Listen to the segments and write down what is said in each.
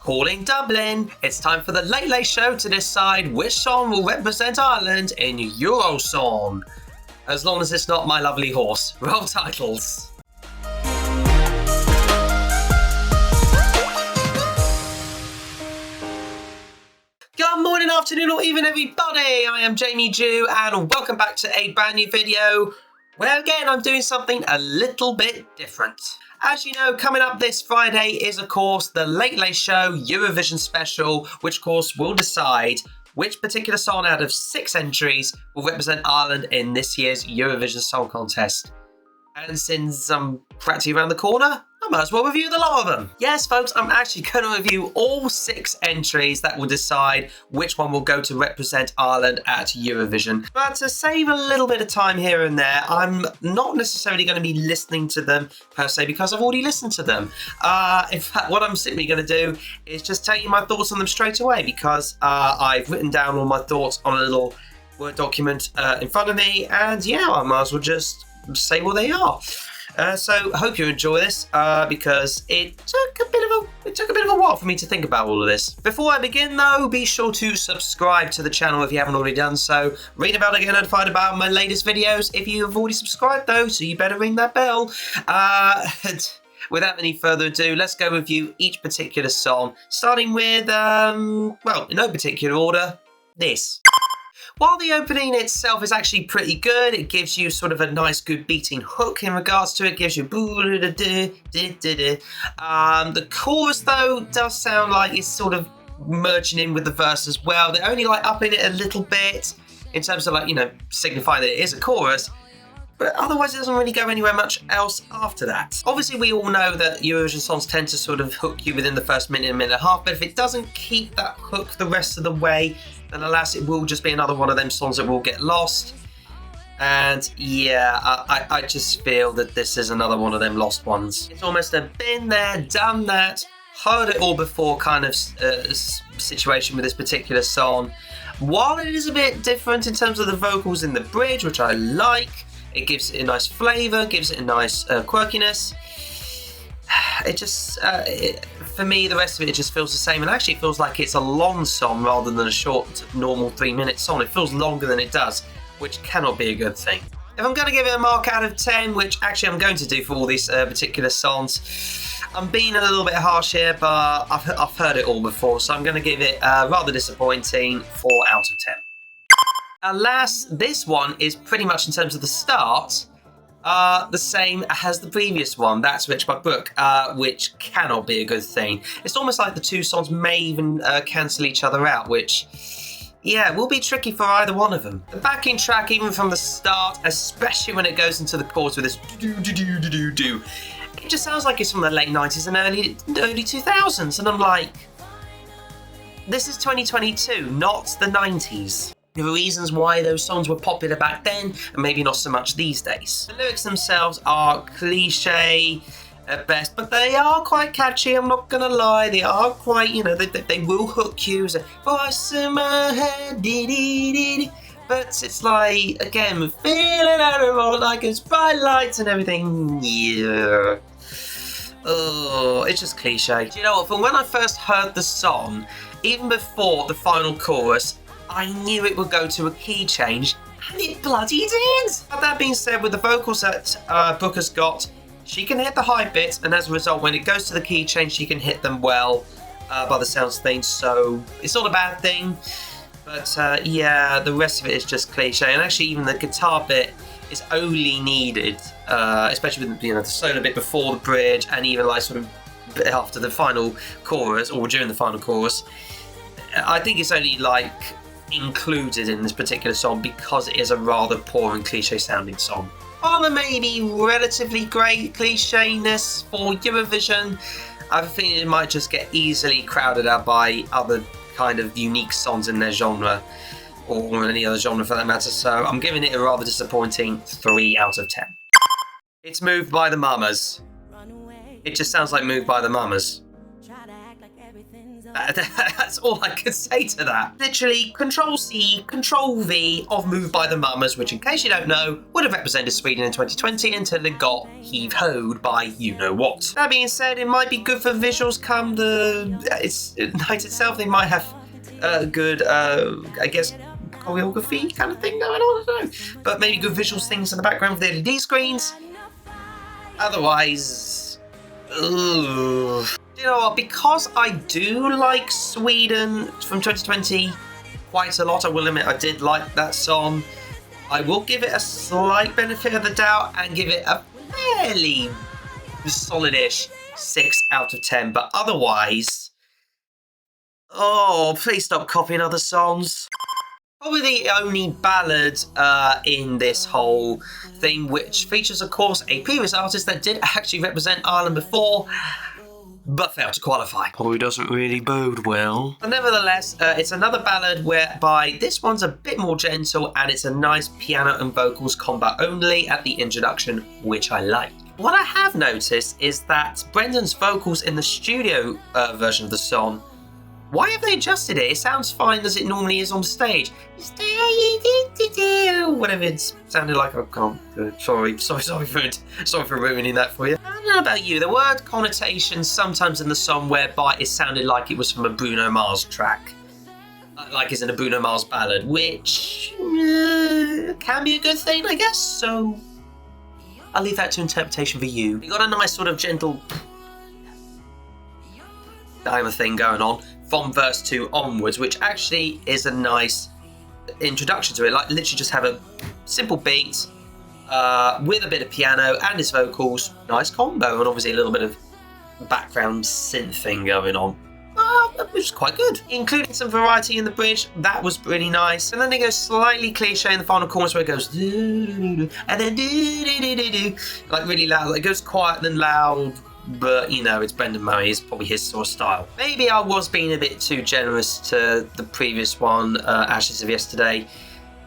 Calling Dublin, it's time for the Late Late Show to decide which song will represent Ireland in Eurosong. As long as it's not My Lovely Horse. Roll titles. Good morning, afternoon, or even everybody. I am Jamie Jew, and welcome back to a brand new video where again I'm doing something a little bit different. As you know, coming up this Friday is, of course, the Late Late Show Eurovision special, which, of course, will decide which particular song out of 6 entries will represent Ireland in this year's Eurovision Song Contest. And since I'm practically around the corner, I might as well review the lot of them. Yes, folks, I'm actually going to review all 6 entries that will decide which one will go to represent Ireland at Eurovision. But to save a little bit of time here and there, I'm not necessarily going to be listening to them per se because I've already listened to them. In fact, what I'm simply going to do is just tell you my thoughts on them straight away because I've written down all my thoughts on a little Word document in front of me, and yeah, I might as well just say what they are. So I hope you enjoy this because it took a bit of a while for me to think about all of this. Before I begin though, be sure to subscribe to the channel if you haven't already done so. Ring the bell to get notified about my latest videos if you have already subscribed though, so you better ring that bell. Without any further ado, let's go review each particular song, starting with, well, in no particular order, this. While the opening itself is actually pretty good, it gives you sort of a nice good beating hook in regards to it, gives you the chorus though does sound like it's sort of merging in with the verse as well. They're only like upping it a little bit in terms of like, you know, signifying that it is a chorus, but otherwise it doesn't really go anywhere much else after that. Obviously we all know that Eurovision songs tend to sort of hook you within the first minute and a half, but if it doesn't keep that hook the rest of the way, then alas, it will just be another one of them songs that will get lost. And yeah, I just feel that this is another one of them lost ones. It's almost a been there, done that, heard it all before kind of situation with this particular song. While it is a bit different in terms of the vocals in the bridge, which I like, it gives it a nice flavour, gives it a nice quirkiness. It just, for me, the rest of it just feels the same, and actually it feels like it's a long song rather than a short, normal 3-minute song. It feels longer than it does, which cannot be a good thing. If I'm going to give it a mark out of 10, which actually I'm going to do for all these particular songs, I'm being a little bit harsh here, but I've heard it all before, so I'm going to give it a rather disappointing 4 out of 10. Alas, this one is pretty much in terms of the start, the same as the previous one. That's Rich by Brooke, which cannot be a good thing. It's almost like the two songs may even cancel each other out, which, yeah, will be tricky for either one of them. The backing track, even from the start, especially when it goes into the chorus with this do-do-do-do-do-do, it just sounds like it's from the late 90s and early 2000s, and I'm like, this is 2022, not the 90s. There are reasons why those songs were popular back then, and maybe not so much these days. The lyrics themselves are cliche at best, but they are quite catchy, I'm not gonna lie. They are quite, you know, they will hook you. So, voice in my head, dee-dee-dee-dee. But it's like, again, feeling everyone like it's bright lights and everything. Yeah. Oh, it's just cliche. Do you know what? From when I first heard the song, even before the final chorus, I knew it would go to a key change, and it bloody did! But that being said, with the vocals that Brooke has got, she can hit the high bits, and as a result, when it goes to the key change, she can hit them well by the sounds of things, so it's not a bad thing. But yeah, the rest of it is just cliche, and actually even the guitar bit is only needed, especially with, you know, the solo bit before the bridge, and even like sort of after the final chorus, or during the final chorus. I think it's only like included in this particular song because it is a rather poor and cliche sounding song. While there may be relatively great cliche-ness for Eurovision, I have a feeling it might just get easily crowded out by other kind of unique songs in their genre, or any other genre for that matter, so I'm giving it a rather disappointing 3 out of 10. It's Moved by the Mamas. It just sounds like Moved by the Mamas. That's all I can say to that. Literally, Control-C, Control-V of Moved by the Mamas, which, in case you don't know, would have represented Sweden in 2020 until it got heave-hoed by you-know-what. That being said, it might be good for visuals come the night itself. They might have good, I guess, choreography kind of thing going on, I don't know. But maybe good visuals things in the background for the LED screens. Otherwise, ugh. You know what, because I do like Sweden from 2020 quite a lot, I will admit I did like that song, I will give it a slight benefit of the doubt and give it a fairly solid-ish 6 out of 10, but otherwise, oh, please stop copying other songs. Probably the only ballad in this whole thing, which features, of course, a previous artist that did actually represent Ireland before, but failed to qualify. Probably doesn't really bode well. But nevertheless, it's another ballad whereby this one's a bit more gentle and it's a nice piano and vocals combo only at the introduction, which I like. What I have noticed is that Brendan's vocals in the studio version of the song, why have they adjusted it? It sounds fine as it normally is on stage. Whatever it's sounded like, I can't. Sorry for ruining that for you. I don't know about you. There were connotations sometimes in the song whereby it sounded like it was from a Bruno Mars track, like it's in a Bruno Mars ballad, which can be a good thing, I guess. So I'll leave that to interpretation for you. You got a nice sort of gentle kind of thing going on from verse 2 onwards, which actually is a nice introduction to it. Like, literally just have a simple beat with a bit of piano and his vocals. Nice combo, and obviously a little bit of background synth thing going on. Which was quite good. Including some variety in the bridge, that was really nice. And then it goes slightly cliche in the final chorus where it goes and then like really loud. It goes quiet and then loud. But, you know, it's Brendan Murray, it's probably his sort of style. Maybe I was being a bit too generous to the previous one, Ashes of Yesterday,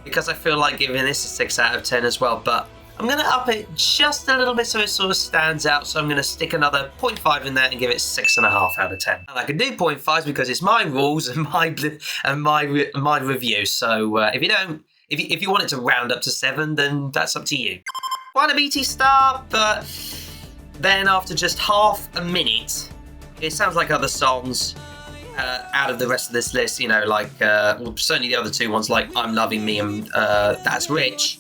because I feel like giving this a 6 out of 10 as well, but I'm going to up it just a little bit so it sort of stands out, so I'm going to stick another 0.5 in there and give it 6.5 out of 10. And I can do 0.5s because it's my rules and my review, so if you want it to round up to 7, then that's up to you. Quite a beaty start, but then after just half a minute, it sounds like other songs out of the rest of this list, you know, like, well, certainly the other two ones, like I'm Loving Me and That's Rich.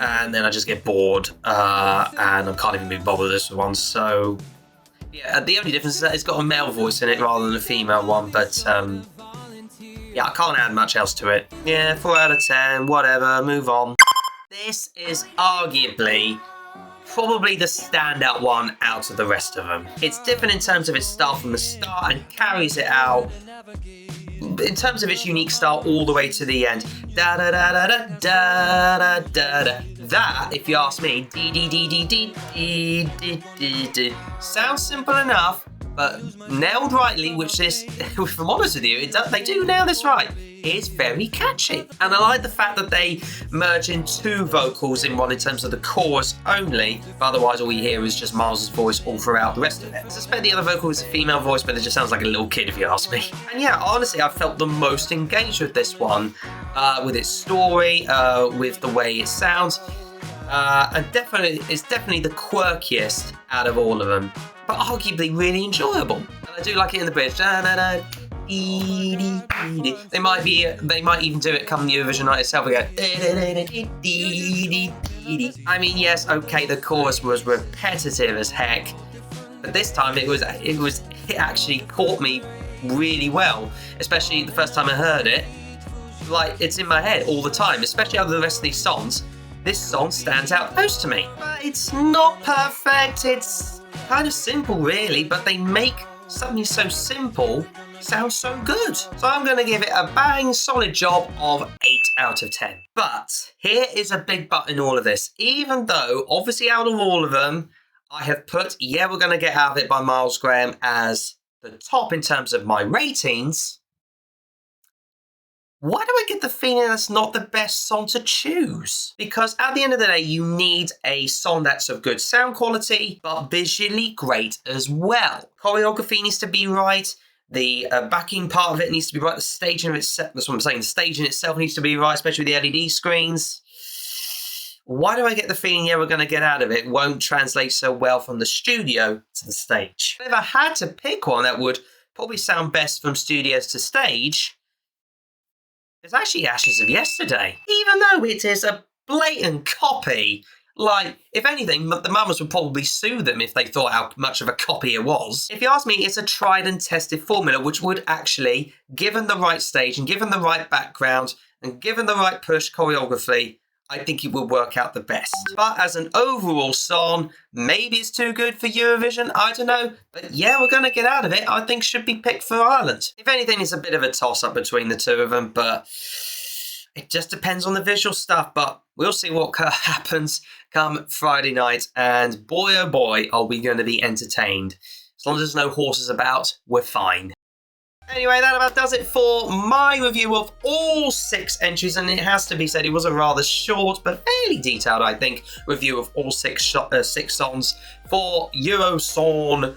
And then I just get bored, and I can't even be bothered with this one, so yeah, the only difference is that it's got a male voice in it rather than a female one, but yeah, I can't add much else to it. Yeah, 4 out of 10, whatever, move on. This is arguably probably the standout one out of the rest of them. It's different in terms of its style from the start and carries it out in terms of its unique style all the way to the end. Da da da da da da da da da. That, if you ask me, dee dee dee dee dee dee dee dee dee, sounds simple enough, but nailed rightly, which is, if I'm honest with you, they do nail this right. It's very catchy. And I like the fact that they merge in 2 vocals in one in terms of the chorus only, but otherwise all you hear is just Miles' voice all throughout the rest of it. I suspect the other vocal is a female voice, but it just sounds like a little kid if you ask me. And yeah, honestly, I felt the most engaged with this one, with its story, with the way it sounds, and it's definitely the quirkiest out of all of them, but arguably really enjoyable. And I do like it in the bridge. Da, da, da. They might even do it come the Eurovision night itself and go. I mean, yes, okay, the chorus was repetitive as heck, but this time it actually caught me really well, especially the first time I heard it. Like, it's in my head all the time, especially out of the rest of these songs. This song stands out most to me. But it's not perfect, it's kind of simple really, but they make something so simple sounds so good. So I'm going to give it a bang solid job of 8 out of 10. But here is a big but in all of this. Even though, obviously out of all of them, I have put Yeah, We're Gonna Get Out of It by Miles Graham as the top in terms of my ratings, why do I get the feeling that's not the best song to choose? Because at the end of the day, you need a song that's of good sound quality, but visually great as well. Choreography needs to be right. The backing part of it needs to be right. The staging of itself, that's what I'm saying. The staging itself needs to be right, especially with the LED screens. Why do I get the feeling, yeah, we're going to get out of it won't translate so well from the studio to the stage? If I had to pick one that would probably sound best from studios to stage, it's actually Ashes of Yesterday. Even though it is a blatant copy, like, if anything, the Mamas would probably sue them if they thought how much of a copy it was. If you ask me, it's a tried and tested formula which would actually, given the right stage and given the right background and given the right push choreography, I think it would work out the best. But as an overall song, maybe it's too good for Eurovision, I don't know. But yeah, we're going to get out of it. I think should be picked for Ireland. If anything, it's a bit of a toss-up between the two of them, but it just depends on the visual stuff. But we'll see what happens come Friday night. And boy, oh boy, are we going to be entertained. As long as there's no horses about, we're fine. Anyway, that about does it for my review of all 6 entries, and it has to be said it was a rather short but fairly detailed, I think, review of all 6 songs for Eurosong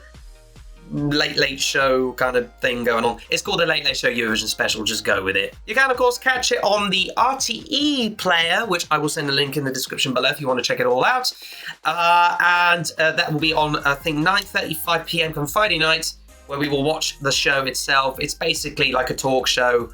Late Late Show kind of thing going on. It's called the Late Late Show Eurovision Special, just go with it. You can, of course, catch it on the RTE player, which I will send a link in the description below if you want to check it all out. That will be on, I think, 9:35 PM on Friday night, where we will watch the show itself. It's basically like a talk show,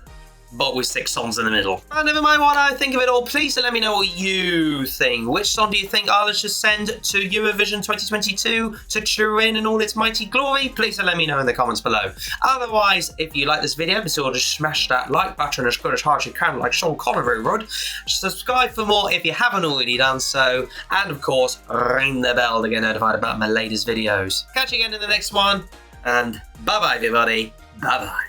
but with 6 songs in the middle. But never mind what I think of it all. Please let me know what you think. Which song do you think Ireland should send to Eurovision 2022 to Turin in all its mighty glory? Please let me know in the comments below. Otherwise, if you like this video, be sure to smash that like button as good as hard as you can, like Sean Connery would. Subscribe for more if you haven't already done so. And of course, ring the bell to get notified about my latest videos. Catch you again in the next one. And bye-bye, everybody. Bye-bye.